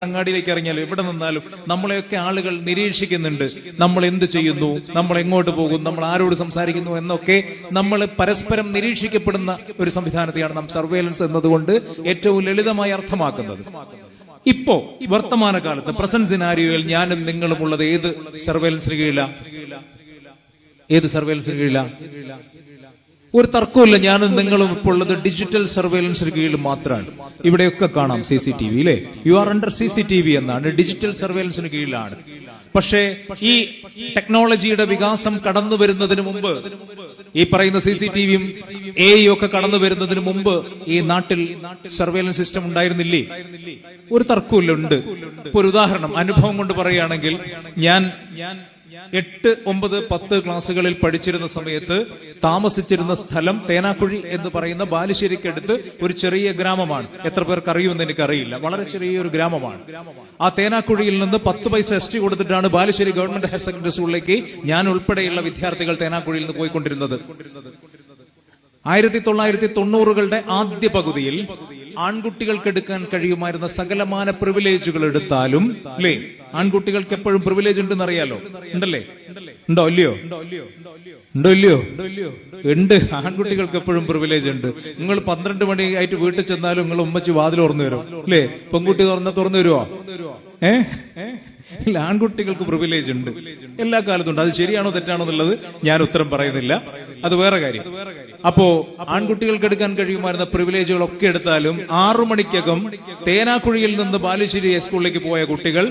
അങ്ങാടിയിലേക്ക് ഇറങ്ങിയാലും എവിടെ നിന്നാലും നമ്മളെയൊക്കെ ആളുകൾ നിരീക്ഷിക്കുന്നുണ്ട്. നമ്മൾ എന്ത് ചെയ്യുന്നു, നമ്മൾ എങ്ങോട്ട് പോകും, നമ്മൾ ആരോട് സംസാരിക്കുന്നു എന്നൊക്കെ നമ്മൾ പരസ്പരം നിരീക്ഷിക്കപ്പെടുന്ന ഒരു സംവിധാനത്തെയാണ് നാം സർവേലൻസ് എന്നതുകൊണ്ട് ഏറ്റവും ലളിതമായി അർത്ഥമാക്കുന്നത്. ഇപ്പോ വർത്തമാനകാലത്ത് പ്രസന്റ് സിനാരിയോയിൽ ഞാനും നിങ്ങളും ഉള്ളത് ഏത് സർവേലൻസിന് കീഴിലാണ്? ഏത് സർവേലൻസിന് കീഴിലാണ്? ഒരു തർക്കമില്ല, ഞാനും നിങ്ങളും ഇപ്പോൾ ഉള്ളത് ഡിജിറ്റൽ സർവേലൻസിന് കീഴിൽ മാത്രമാണ്. ഇവിടെയൊക്കെ കാണാം CCTV, അല്ലേ? യു ആർ അണ്ടർ CCTV എന്നാണ്, ഡിജിറ്റൽ സർവേലൻസിന് കീഴിലാണ്. പക്ഷേ ഈ ടെക്നോളജിയുടെ വികാസം കടന്നു വരുന്നതിന് മുമ്പ്, ഈ പറയുന്ന CCTVയും AI ഒക്കെ കടന്നു വരുന്നതിന് മുമ്പ് ഈ നാട്ടിൽ സർവേലൻസ് സിസ്റ്റം ഉണ്ടായിരുന്നില്ലേ? ഒരു തർക്കമില്ല, ഉണ്ട്. ഇപ്പൊ ഒരു ഉദാഹരണം അനുഭവം കൊണ്ട് പറയുകയാണെങ്കിൽ, ഞാൻ 8, 9, 10 ക്ലാസ്സുകളിൽ പഠിച്ചിരുന്ന സമയത്ത് താമസിച്ചിരുന്ന സ്ഥലം തേനാക്കുഴി എന്ന് പറയുന്ന ബാലുശ്ശേരിക്കടുത്ത് ഒരു ചെറിയ ഗ്രാമമാണ്. എത്ര പേർക്ക് അറിയുമെന്ന് എനിക്കറിയില്ല. വളരെ ചെറിയൊരു ഗ്രാമമാണ്. ആ തേനാക്കുഴിയിൽ നിന്ന് 10 പൈസ ST കൊടുത്തിട്ടാണ് ബാലുശ്ശേരി ഗവൺമെന്റ് ഹയർ സെക്കൻഡറി സ്കൂളിലേക്ക് ഞാൻ ഉൾപ്പെടെയുള്ള വിദ്യാർത്ഥികൾ തേനാക്കുഴിയിൽ നിന്ന് പോയിക്കൊണ്ടിരുന്നത്. 1990കളുടെ ആദ്യ പകുതിയിൽ ആൺകുട്ടികൾക്ക് എടുക്കാൻ കഴിയുമായിരുന്ന സകലമാന പ്രിവിലേജുകൾ എടുത്താലും, അല്ലേ, ആൺകുട്ടികൾക്ക് എപ്പോഴും പ്രിവിലേജ് ഉണ്ടെന്ന് അറിയാലോ. ഉണ്ടല്ലേ? ഉണ്ടോ ഇല്ലയോ? ഉണ്ടോ ഇല്ലയോ? ഉണ്ട്. ആൺകുട്ടികൾക്ക് എപ്പോഴും പ്രിവിലേജ് ഉണ്ട്. നിങ്ങൾ 12 മണി ആയിട്ട് വീട്ടിൽ ചെന്നാലും നിങ്ങൾ ഉമ്മച്ചി വാതിൽ തുറന്നു വരും, അല്ലേ? പെൺകുട്ടി തുറന്നു വരുവോ? ഇല്ല, ആൺകുട്ടികൾക്ക് പ്രിവിലേജ് ഉണ്ട്, എല്ലാ കാലത്തും ഉണ്ട്. അത് ശരിയാണോ തെറ്റാണോ എന്നുള്ളത് ഞാൻ ഉത്തരം പറയുന്നില്ല, അത് വേറെ കാര്യം. അപ്പോ ആൺകുട്ടികൾക്ക് എടുക്കാൻ കഴിയുമായിരുന്ന പ്രിവിലേജുകളൊക്കെ എടുത്താലും 6 മണിക്കകം തേനാക്കുഴിയിൽ നിന്ന് ബാലുശ്ശേരി സ്കൂളിലേക്ക് പോയ കുട്ടികൾ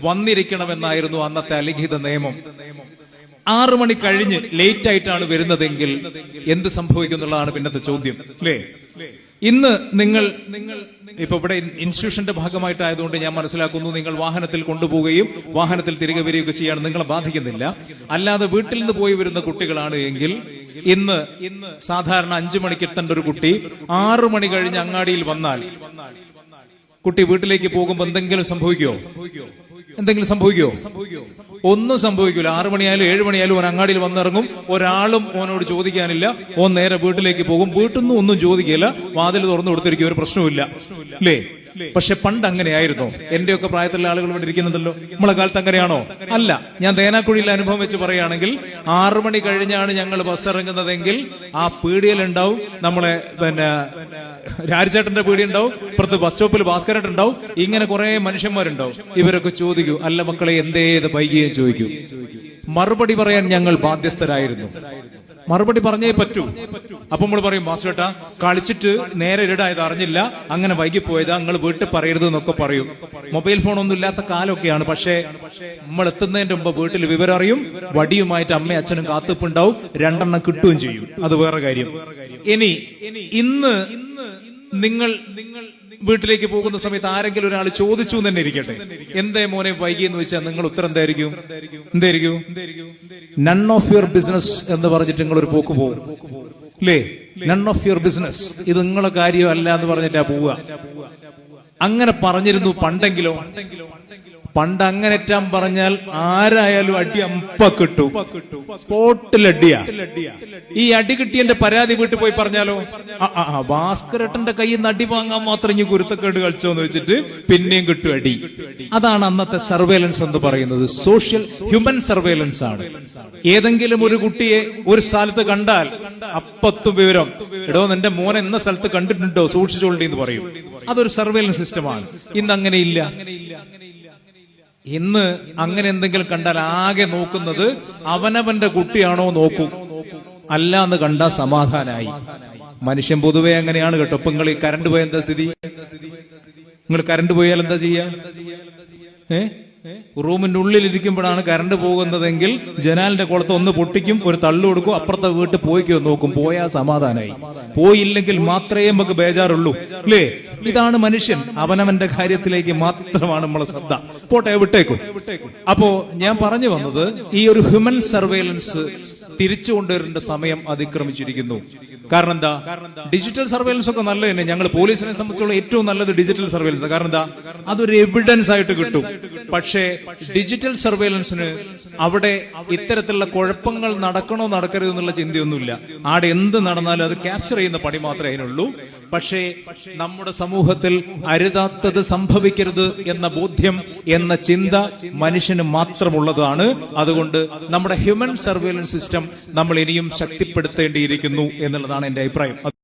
വന്നിരിക്കണമെന്നായിരുന്നു അന്നത്തെ അലിഖിത നിയമം. 6 മണി കഴിഞ്ഞ് ലേറ്റ് ആയിട്ടാണ് വരുന്നതെങ്കിൽ എന്ത് സംഭവിക്കും എന്നുള്ളതാണ് പിന്നത്തെ ചോദ്യം, അല്ലേ? ഇന്ന് നിങ്ങൾ ഇപ്പൊ ഇവിടെ ഇൻസ്റ്റിറ്റ്യൂഷന്റെ ഭാഗമായിട്ടായതുകൊണ്ട് ഞാൻ മനസ്സിലാക്കുന്നു, നിങ്ങൾ വാഹനത്തിൽ കൊണ്ടുപോവുകയും വാഹനത്തിൽ തിരികെ വരികയൊക്കെ ചെയ്യാണ്, നിങ്ങളെ ബാധിക്കുന്നില്ല. അല്ലാതെ വീട്ടിൽ നിന്ന് പോയി വരുന്ന കുട്ടികളാണ് എങ്കിൽ ഇന്ന് സാധാരണ 5 മണിക്ക് എത്തേണ്ട ഒരു കുട്ടി 6 മണി കഴിഞ്ഞ് അങ്ങാടിയിൽ വന്നാൽ കുട്ടി വീട്ടിലേക്ക് പോകുമ്പോൾ എന്തെങ്കിലും സംഭവിക്കുമോ? എന്തെങ്കിലും സംഭവിക്കുമോ? ഒന്നും സംഭവിക്കില്ല. 6 മണിയായാലും 7 മണിയായാലും ഓൻ അങ്ങാടിയിൽ വന്നിറങ്ങും. ഒരാളും ഓനോട് ചോദിക്കാനില്ല. ഓൻ നേരെ വീട്ടിലേക്ക് പോകും. വീട്ടിൽ നിന്നും ഒന്നും ചോദിക്കില്ല, വാതിൽ തുറന്നു കൊടുത്തിരിക്കും, ഒരു പ്രശ്നവുമില്ല, അല്ലേ? പക്ഷെ പണ്ട് അങ്ങനെയായിരുന്നോ? എന്റെയൊക്കെ പ്രായത്തിലുള്ള ആളുകൾ ഇവിടെ ഇരിക്കുന്നുണ്ടല്ലോ. നമ്മളെ കാലത്ത് അങ്ങനെയാണോ? അല്ല. ഞാൻ തേനാക്കുഴിയിലെ അനുഭവം വെച്ച് പറയുകയാണെങ്കിൽ 6 മണി കഴിഞ്ഞാണ് ഞങ്ങൾ ബസ് ഇറങ്ങുന്നതെങ്കിൽ ആ പീടികയിലുണ്ടാവും നമ്മളെ രാജചേട്ടന്റെ പീടി ഉണ്ടാവും, ഇപ്പുറത്ത് ബസ് സ്റ്റോപ്പിൽ ഭാസ്കരേട്ടൻ ഉണ്ടാവും, ഇങ്ങനെ കുറെ മനുഷ്യന്മാരുണ്ടാവും. ഇവരൊക്കെ ചോദിക്കൂ, അല്ല മക്കളെ എന്തേത് വൈകിയെന്ന് ചോദിക്കൂ. മറുപടി പറയാൻ ഞങ്ങൾ ബാധ്യസ്ഥരായിരുന്നു. മറുപടി പറഞ്ഞേ പറ്റൂ. അപ്പൊ നമ്മൾ പറയും, മാസ്റ്റേട്ടാ കളിച്ചിട്ട് നേരെ ഇരടായത് അറിഞ്ഞില്ല, അങ്ങനെ വൈകിപ്പോയതാ, നിങ്ങൾ വീട്ടിൽ പറയരുത് എന്നൊക്കെ പറയും. മൊബൈൽ ഫോൺ ഒന്നും ഇല്ലാത്ത കാലമൊക്കെയാണ്. പക്ഷേ നമ്മൾ എത്തുന്നതിന്റെ മുമ്പ് വീട്ടിൽ വിവരം അറിയും. വടിയുമായിട്ട് അമ്മയും അച്ഛനും കാത്തിപ്പുണ്ടാവും. 2 എണ്ണം കിട്ടുകയും ചെയ്യും. അത് വേറെ കാര്യം. ഇനി ഇന്ന് നിങ്ങൾ വീട്ടിലേക്ക് പോകുന്ന സമയത്ത് ആരെങ്കിലും ഒരാൾ ചോദിച്ചു എന്ന് തന്നെ ഇരിക്കട്ടെ, എന്തേ മോനെ വൈകിയെന്ന് വെച്ചാൽ നിങ്ങൾ ഉത്തരം എന്തായിരിക്കും? നൺ ഓഫ് യുവർ ബിസിനസ് എന്ന് പറഞ്ഞിട്ട് നിങ്ങൾ ഒരു പോക്ക് പോകും, അല്ലേ? നൺ ഓഫ് യുവർ ബിസിനസ്, ഇത് നിങ്ങളെ കാര്യമല്ല എന്ന് പറഞ്ഞിട്ടാ പോവുക. അങ്ങനെ പറഞ്ഞിരുന്നു പണ്ടെങ്കിലോ? പണ്ട് അങ്ങനെ എറ്റാൻ പറഞ്ഞാൽ ആരായാലും അടി അമ്പ കിട്ടും, സ്പോട്ടിൽ അടിയാ. ഈ അടി കിട്ടിയന്റെ പരാതി വീട്ടിൽ പോയി പറഞ്ഞാലോ, ഭാസ്കരേട്ടന്റെ കയ്യിൽ നിന്ന് അടി വാങ്ങാൻ മാത്രം ഇനി കുരുത്തക്കേട് കളിച്ചോന്ന് വെച്ചിട്ട് പിന്നെയും കിട്ടും അടി. അതാണ് അന്നത്തെ സർവേലൻസ് എന്ന് പറയുന്നത്. സോഷ്യൽ ഹ്യൂമൻ സർവേലൻസ് ആണ്. ഏതെങ്കിലും ഒരു കുട്ടിയെ ഒരു സ്ഥലത്ത് കണ്ടാൽ അപ്പത്തും വിവരം, എടോ നിന്റെ മോനെ എന്ന സ്ഥലത്ത് കണ്ടിട്ടുണ്ടോ, സൂക്ഷിച്ചോളി എന്ന് പറയും. അതൊരു സർവേലൻസ് സിസ്റ്റമാണ്. ഇന്ന് അങ്ങനെയില്ല. ഇന്ന് അങ്ങനെ എന്തെങ്കിലും കണ്ടാൽ ആകെ നോക്കുന്നത് അവനവന്റെ കുട്ടിയാണോ നോക്കും, അല്ല എന്ന് കണ്ടാ സമാധാനായി. മനുഷ്യൻ പൊതുവെ അങ്ങനെയാണ് കേട്ടോ. ഇപ്പൊ നിങ്ങൾ ഈ കറണ്ട് പോയ എന്താ സ്ഥിതി? നിങ്ങൾ കറണ്ട് പോയാൽ എന്താ ചെയ്യാ? റൂമിന്റെ ഉള്ളിലിരിക്കുമ്പോഴാണ് കറണ്ട് പോകുന്നതെങ്കിൽ ജനാലിന്റെ കുളത്ത് ഒന്ന് പൊട്ടിക്കും, ഒരു തള്ളു കൊടുക്കും, അപ്പുറത്തെ വീട്ടിൽ പോയിക്കോ നോക്കും. പോയാ സമാധാനായി. പോയില്ലെങ്കിൽ മാത്രമേ നമുക്ക് ബേജാറുള്ളൂ, അല്ലേ? ഇതാണ് മനുഷ്യൻ. അവനവന്റെ കാര്യത്തിലേക്ക് മാത്രമാണ് നമ്മളെ ശ്രദ്ധ. പോട്ടെ, വിട്ടേക്കും. അപ്പോ ഞാൻ പറഞ്ഞു വന്നത്, ഈ ഒരു ഹ്യൂമൻ സർവേലൻസ് തിരിച്ചു കൊണ്ടുവരേണ്ട സമയം അതിക്രമിച്ചിരിക്കുന്നു. കാരണം എന്താ, ഡിജിറ്റൽ സർവൈലൻസ് ഒക്കെ നല്ല തന്നെ. ഞങ്ങൾ പോലീസിനെ സംബന്ധിച്ചുള്ള ഏറ്റവും നല്ലത് ഡിജിറ്റൽ സർവൈലൻസ്. കാരണം എന്താ, അതൊരു എവിഡൻസ് ആയിട്ട് കിട്ടും. പക്ഷേ ഡിജിറ്റൽ സർവൈലൻസിന് അവിടെ ഇത്തരത്തിലുള്ള കുഴപ്പങ്ങൾ നടക്കണോ നടക്കരുത് എന്നുള്ള ചിന്തയൊന്നുമില്ല. ആടെ എന്ത് നടന്നാലും അത് ക്യാപ്ചർ ചെയ്യുന്ന പണി മാത്രമേ അതിനുള്ളൂ. പക്ഷേ നമ്മുടെ സമൂഹത്തിൽ അരുതാത്തത് സംഭവിക്കരുത് എന്ന ബോധ്യം എന്ന ചിന്ത മനുഷ്യന് മാത്രമുള്ളതാണ്. അതുകൊണ്ട് നമ്മുടെ ഹ്യൂമൻ സർവൈലൻസ് സിസ്റ്റം നമ്മൾ ഇനിയും ശക്തിപ്പെടുത്തേണ്ടിയിരിക്കുന്നു എന്നുള്ളതാണ് എന്റെ അഭിപ്രായം.